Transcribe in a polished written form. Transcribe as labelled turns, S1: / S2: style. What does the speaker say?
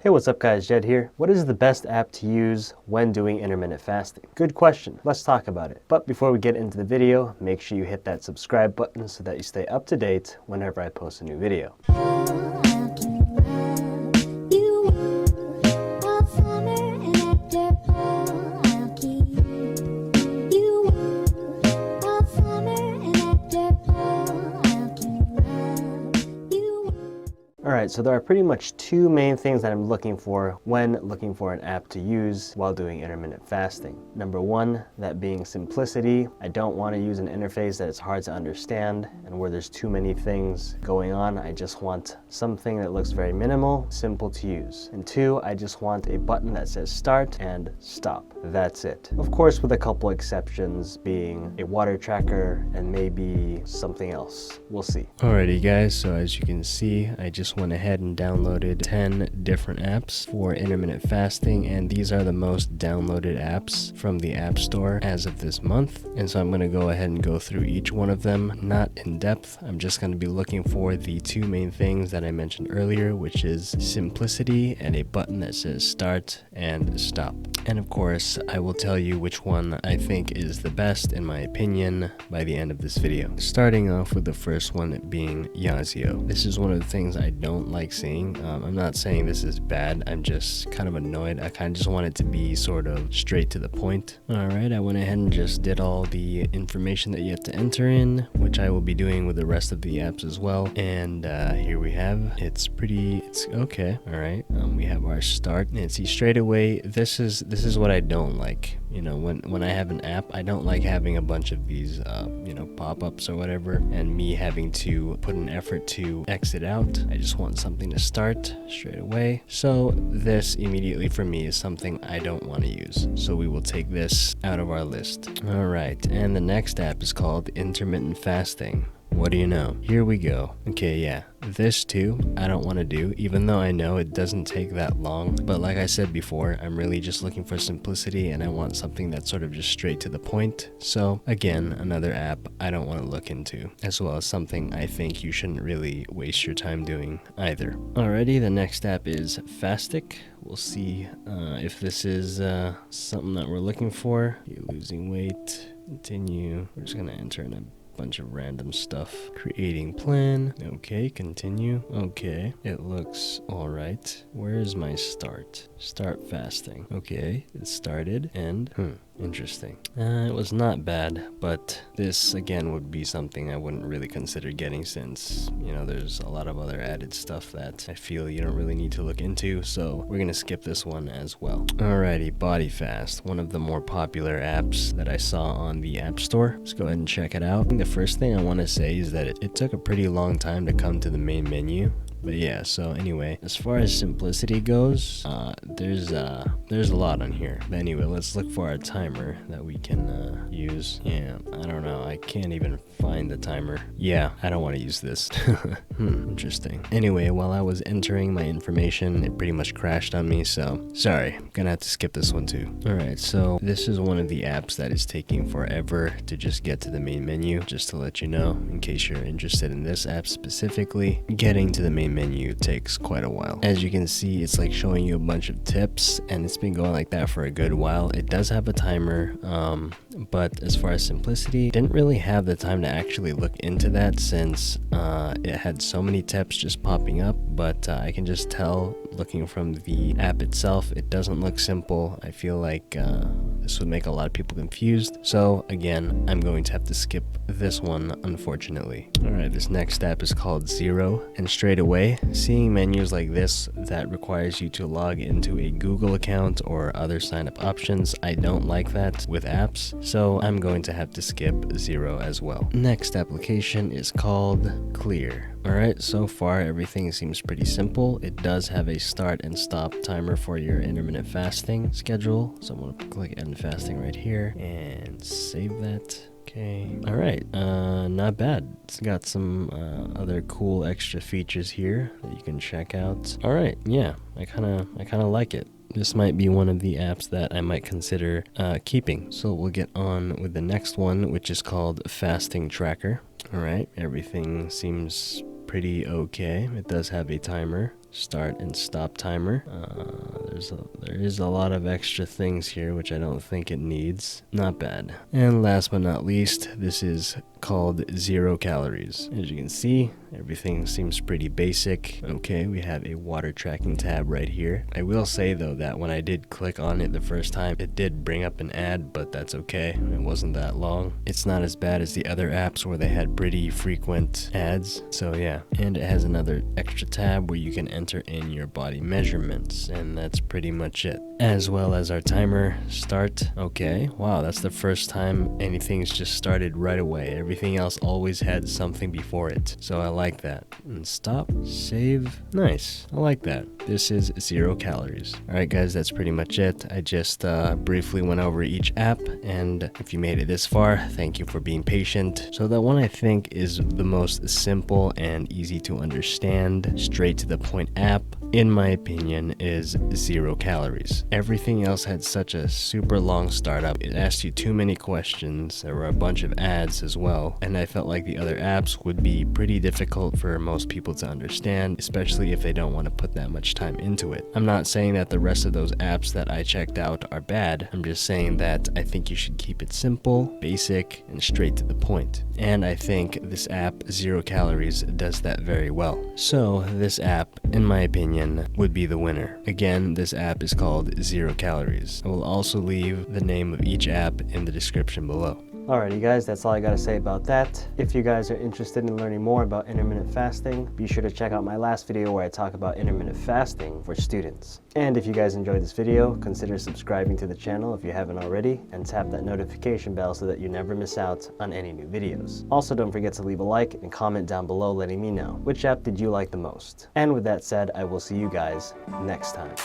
S1: Hey, what's up guys, Jed here. What is the best app to use when doing intermittent fasting? Good question. Let's talk about it. But before we get into the video, make sure you hit that subscribe button so that you stay up to date whenever I post a new video. Alright, so there are pretty much two main things that I'm looking for when looking for an app to use while doing intermittent fasting. Number one, that being simplicity. I don't want to use an interface that is hard to understand and where there's too many things going on. I just want something that looks very minimal, simple to use. And two, I just want a button that says start and stop. That's it. Of course, with a couple exceptions being a water tracker and maybe something else. We'll see. Alrighty guys, so as you can see, I just went ahead and downloaded 10 different apps for intermittent fasting, and these are the most downloaded apps from the App Store as of this month. And so I'm going to go ahead and go through each one of them, not in depth. I'm just going to be looking for the two main things that I mentioned earlier, which is simplicity and a button that says start and stop. And of course, I will tell you which one I think is the best in my opinion by the end of this video. Starting off with the first one being YAZIO. This is one of the things I don't like seeing. I'm not saying this is bad, I'm just kind of annoyed. I kind of just want it to be sort of straight to the point. Alright, I went ahead and just did all the information that you have to enter in, which I will be doing with the rest of the apps as well. And here we have, it's okay. Alright, we have our start, and see straight away, this is what I don't like. You know, when I have an app, I don't like having a bunch of these pop-ups or whatever, and me having to put an effort to exit out. I just want something to start straight away. So this immediately for me is something I don't want to use. So we will take this out of our list. Alright, and the next app is called Intermittent Fasting. What do you know? Here we go. Okay, yeah. This too, I don't want to do, even though I know it doesn't take that long. But like I said before, I'm really just looking for simplicity, and I want something that's sort of just straight to the point. So again, another app I don't want to look into, as well as something I think you shouldn't really waste your time doing either. Alrighty, the next app is Fastic. We'll see if this is something that we're looking for. You're losing weight. Continue. We're just going to enter in a bunch of random stuff. Creating plan. Okay, continue. Okay, it looks all right. Where is my start? Start fasting. Okay, it started, and interesting. It was not bad, but this again would be something I wouldn't really consider getting, since there's a lot of other added stuff that I feel you don't really need to look into, so we're gonna skip this one as well. Alrighty, BodyFast, one of the more popular apps that I saw on the App Store. Let's go ahead and check it out. The first thing I want to say is that it took a pretty long time to come to the main menu. But yeah, so anyway, as far as simplicity goes, there's a lot on here. But anyway, let's look for our timer that we can use. Yeah, I don't know. I can't even find the timer. Yeah, I don't want to use this. Interesting. Anyway, while I was entering my information, it pretty much crashed on me, so sorry. I'm gonna have to skip this one too. Alright, so this is one of the apps that is taking forever to just get to the main menu. Just to let you know, in case you're interested in this app specifically, getting to the main menu takes quite a while. As you can see, it's like showing you a bunch of tips, and it's been going like that for a good while. It does have a timer, but as far as simplicity, didn't really have the time to actually look into that, since it had so many tips just popping up. But I can just tell, looking from the app itself, it doesn't look simple. I feel like this would make a lot of people confused. So again, I'm going to have to skip this one, unfortunately. Alright, this next app is called YAZIO, and straight away, seeing menus like this that requires you to log into a Google account or other sign-up options, I don't like that with apps, so I'm going to have to skip YAZIO as well. Next application is called Clear. Alright, so far everything seems pretty simple. It does have a start and stop timer for your intermittent fasting schedule, so I'm going to click end fasting right here and save that. Okay. Alright, not bad. It's got some other cool extra features here that you can check out. Alright, yeah, I kinda like it. This might be one of the apps that I might consider keeping. So we'll get on with the next one, which is called Fasting Tracker. Alright, everything seems pretty okay. It does have a timer. start and stop timer. There is a lot of extra things here, which I don't think it needs. Not bad. And last but not least, this is called 0 calories. As you can see, everything seems pretty basic. Okay, we have a water tracking tab right here. I will say though that when I did click on it the first time, it did bring up an ad, but that's okay. It wasn't that long. It's not as bad as the other apps where they had pretty frequent ads. So yeah, and it has another extra tab where you can enter in your body measurements, and that's pretty much it. As well as our timer start. Okay, wow, that's the first time anything's just started right away. Everything else always had something before it. So I like that. And stop, save, nice. I like that. This is 0 calories. Alright guys, that's pretty much it. I just briefly went over each app, and if you made it this far, thank you for being patient. So the one I think is the most simple and easy to understand, straight to the point app, in my opinion, is 0 calories. Everything else had such a super long startup. It asked you too many questions. There were a bunch of ads as well, and I felt like the other apps would be pretty difficult for most people to understand, especially if they don't want to put that much time into it. I'm not saying that the rest of those apps that I checked out are bad. I'm just saying that I think you should keep it simple, basic, and straight to the point. And I think this app, 0 calories, does that very well. So this app, in my opinion, would be the winner. Again, this app is called 0 calories. I will also leave the name of each app in the description below. Alrighty guys, that's all I gotta say about that. If you guys are interested in learning more about intermittent fasting, be sure to check out my last video where I talk about intermittent fasting for students. And if you guys enjoyed this video, consider subscribing to the channel if you haven't already, and tap that notification bell so that you never miss out on any new videos. Also, don't forget to leave a like and comment down below letting me know which app did you like the most. And with that said, I will see you guys next time.